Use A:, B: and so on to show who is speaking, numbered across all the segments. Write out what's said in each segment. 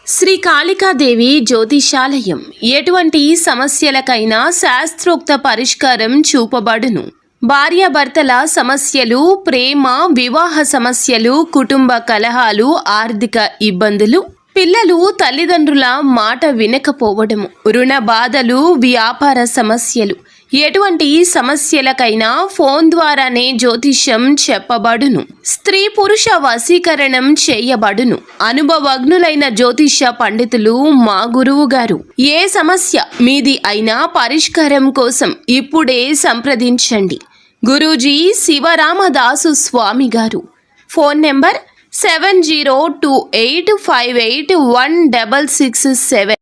A: శ్రీ కాళికాదేవి జ్యోతిషాలయం ఎటువంటి సమస్యలకైనా శాస్త్రోక్త పరిష్కారం చూపబడును. భార్యాభర్తల సమస్యలు, ప్రేమ, వివాహ సమస్యలు, కుటుంబ కలహాలు, ఆర్థిక ఇబ్బందులు, పిల్లలు తల్లిదండ్రుల మాట వినకపోవడము, రుణ బాధలు, వ్యాపార సమస్యలు, ఎటువంటి సమస్యలకైనా ఫోన్ ద్వారానే జ్యోతిష్యం చెప్పబడును. స్త్రీ పురుష వశీకరణం చేయబడును. అనుభవజ్ఞులైన జ్యోతిష్య పండితులు మా గురువు గారు. ఏ సమస్య మీది అయినా పరిష్కారం కోసం ఇప్పుడే సంప్రదించండి. గురూజీ శివరామదాసు స్వామి గారు. Phone number 7028581667.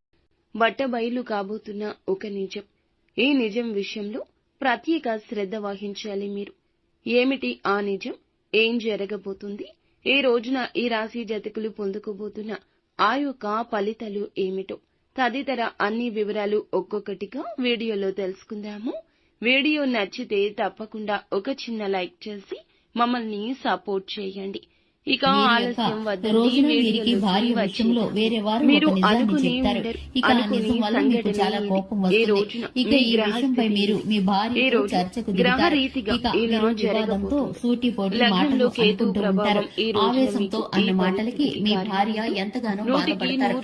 B: బట్టబయలు కాబోతున్న ఒక నిజం. ఈ నిజం విషయంలో ప్రత్యేక శ్రద్ధ వహించాలి మీరు. ఏమిటి ఆ నిజం? ఏం జరగబోతుంది? ఈ రోజున ఈ రాశి జాతకులు పొందుకోబోతున్న ఆ యొక్క ఫలితాలు ఏమిటో తదితర అన్ని వివరాలు ఒక్కొక్కటిగా వీడియోలో తెలుసుకుందాము. వీడియో నచ్చితే తప్పకుండా ఒక చిన్న లైక్ చేసి మమ్మల్ని సపోర్ట్ చేయండి. ఇక ఆలస్యం వద్దండి.
C: వీరికి భార్య విషయంలో వేరే వారు
B: మీరు
C: ఒక నిజాన్ని చెప్తారు. ఇక ఆ నిజం వల్ల మీకు చాలా కోపం వస్తుంది. ఇక ఈ విషయంపై మీరు మీ భార్యతో చర్చకు దిగుతారు. ఇక మీరు వివాదంతో సూటిపోటి మాటలు అనుకుంటూ ఉంటారు. ఆవేశంతో అన్న మాటలకి మీ భార్య ఎంతగానో బాధపడతారు.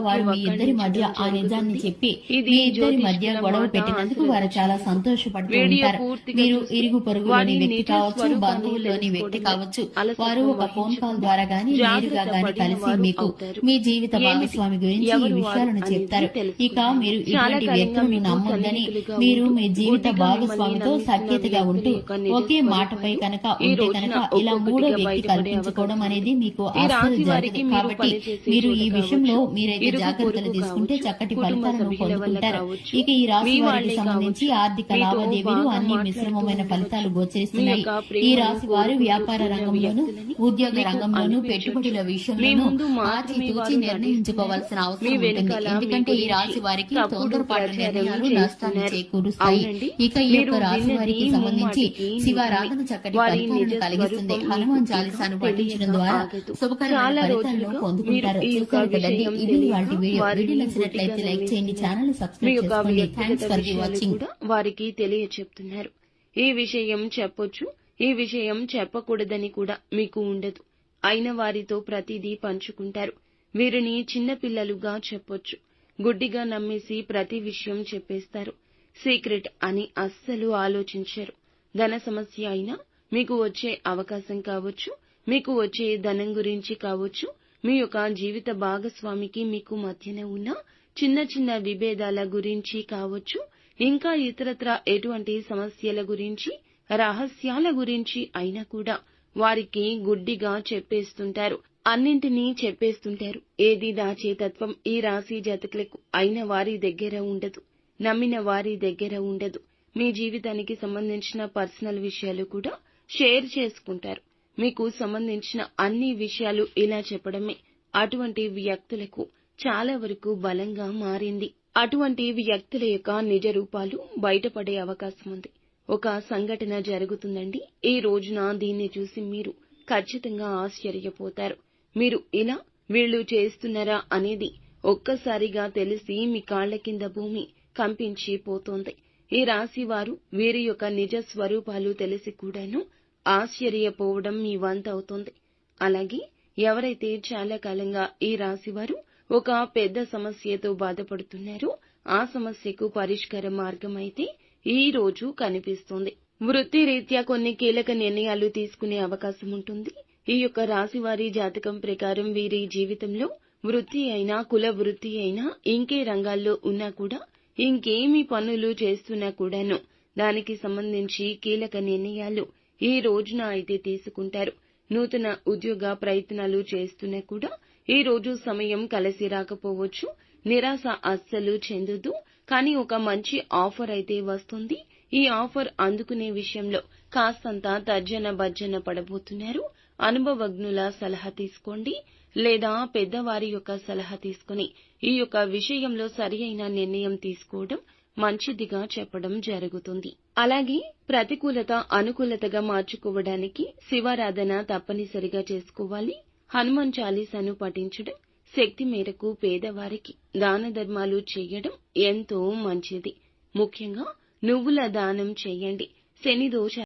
C: వారు మీ ఇద్దరి మధ్య ఆ నిజాన్ని చెప్పి మీ ఇద్దరి మధ్య గొడవ పెట్టినందుకు వారు చాలా సంతోషపడుతూ ఉంటారు. మీరు ఇరుగు పొరుగులోని వ్యక్తి కావచ్చు, బంధువుల్లోని వ్యక్తి కావచ్చు, వారు ఒక ఫోన్ కాల్ ద్వారా గానీ నేరుగా గానీ కలిసి మీకు మీ జీవిత భాగస్వామి గురించి ఈ విషయాలను చెప్తారు. ఇక మీరు ఇటువంటి వ్యక్తులను నమ్మొద్దని, మీరు మీ జీవిత భాగస్వామితో సఖ్యతగా ఉంటూ ఒకే మాటపై కనుక ఉంటే కనుక ఇలా మూడో వ్యక్తి కల్పించుకోవడం అనేది మీకు అస్సలు జరగదు. కాబట్టి మీరు ఈ విషయంలో మీరైతే జాగ్రత్తలు తీసుకుంటే చక్కటి ఫలితాలను పొందుకుంటారు. ఇక ఈ రాశి వారికి సంబంధించి ఆర్థిక లావాదేవీలు అన్ని మిశ్రమమైన ఫలితాలు గోచరిస్తున్నాయి. ఈ రాశి వారు వ్యాపార రంగంలోనూ ఉద్యోగ రంగంలోనూ పెట్టుబడుల విషయంలోనూ ఆచితూచి నిర్ణయించుకోవాల్సిన అవసరం ఉంటుంది. ఎందుకంటే ఈ రాశి వారికి తొందరపాటు నిర్ణయాలు నష్టాన్ని చేకూరుస్తాయి. ఇక ఈ యొక్క రాశి వారికి సంబంధించి శివారాధన చక్కటి ఫలితాలను కలిగిస్తుంది. హనుమాన్ చాలీసాను పఠించడం ద్వారా శుభకరమైన ఫలితాలను పొందుకుంటారు. చూసారు కదండి, ఇది వాటి వీడియో. వీడియో నచ్చినట్లయితే లైక్ చేయండి, ఛానల్ సబ్స్క్రైబ్ చేసుకోండి. Thanks for the watching.
B: వారికి తెలియచెప్తున్నారు. ఈ విషయం చెప్పొచ్చు, ఈ విషయం చెప్పకూడదని కూడా మీకు ఉండదు. అయిన వారితో ప్రతిదీ పంచుకుంటారు. వీరిని చిన్నపిల్లలుగా చెప్పొచ్చు. గుడ్డిగా నమ్మేసి ప్రతి విషయం చెప్పేస్తారు. సీక్రెట్ అని అస్సలు ఆలోచించరు. ధన సమస్య అయినా, మీకు వచ్చే అవకాశం కావచ్చు, మీకు వచ్చే ధనం గురించి కావచ్చు, మీ యొక్క జీవిత భాగస్వామికి మీకు మధ్యన ఉన్న చిన్న చిన్న విభేదాల గురించి కావచ్చు, ఇంకా ఇతరత్రా ఎటువంటి సమస్యల గురించి, రహస్యాల గురించి అయినా కూడా వారికి గుడ్డిగా చెప్పేస్తుంటారు. అన్నింటినీ చెప్పేస్తుంటారు. ఏది దాచేతత్వం ఈ రాశి జాతకులకు అయిన వారి దగ్గర ఉండదు, నమ్మిన వారి దగ్గర ఉండదు. మీ జీవితానికి సంబంధించిన పర్సనల్ విషయాలు కూడా షేర్ చేసుకుంటారు. మీకు సంబంధించిన అన్ని విషయాలు ఇలా చెప్పడమే అటువంటి వ్యక్తులకు చాలా వరకు బలంగా మారింది. అటువంటి వ్యక్తుల యొక్క నిజ రూపాలు బయటపడే అవకాశం ఉంది. ఒక సంఘటన జరుగుతుందండి. ఈ రోజున దీన్ని చూసి మీరు ఖచ్చితంగా ఆశ్చర్యపోతారు. మీరు ఇలా వీళ్ళు చేస్తున్నారా అనేది ఒక్కసారిగా తెలిసి మీ కాళ్ల కింద భూమి కంపించి పోతోంది. ఈ రాశి వారు వీరి యొక్క నిజ స్వరూపాలు తెలిసి కూడాను ఆశ్చర్యపోవడం మీ వంత అవుతోంది. అలాగే ఎవరైతే చాలా కాలంగా ఈ రాశి వారు ఒక పెద్ద సమస్యతో బాధపడుతున్నారో ఆ సమస్యకు పరిష్కార మార్గం అయితే ఈ రోజు కనిపిస్తుంది. వృత్తి రీత్యా కొన్ని కీలక నిర్ణయాలు తీసుకునే అవకాశం ఉంటుంది. ఈ యొక్క రాశి వారి జాతకం ప్రకారం వీరి జీవితంలో వృత్తి అయినా, కుల వృత్తి అయినా, ఇంకే రంగాల్లో ఉన్నా కూడా, ఇంకేమి పనులు చేస్తున్నా కూడాను దానికి సంబంధించి కీలక నిర్ణయాలు ఈ రోజున అయితే తీసుకుంటారు. నూతన ఉద్యోగ ప్రయత్నాలు చేస్తున్నా కూడా ఈ రోజు సమయం కలిసి రాకపోవచ్చు. నిరాశ అస్సలు చెందొద్దు. కానీ ఒక మంచి ఆఫర్ అయితే వస్తుంది. ఈ ఆఫర్ అందుకునే విషయంలో కాస్తంత తర్జన భర్జన పడబోతున్నారు. అనుభవజ్ఞుల సలహా తీసుకోండి, లేదా పెద్దవారి యొక్క సలహా తీసుకుని ఈ యొక్క విషయంలో సరియైన నిర్ణయం తీసుకోవడం మంచిదిగా చెప్పడం జరుగుతుంది. అలాగే ప్రతికూలత అనుకూలతగా మార్చుకోవడానికి శివారాధన తప్పనిసరిగా చేసుకోవాలి. హనుమాన్ చాలీసాను పఠించడం, శక్తి మేరకు పేదవారికి దాన ధర్మాలు చేయడం ఎంతో మంచిది. ముఖ్యంగా నువ్వుల దానం చేయండి. శని దోష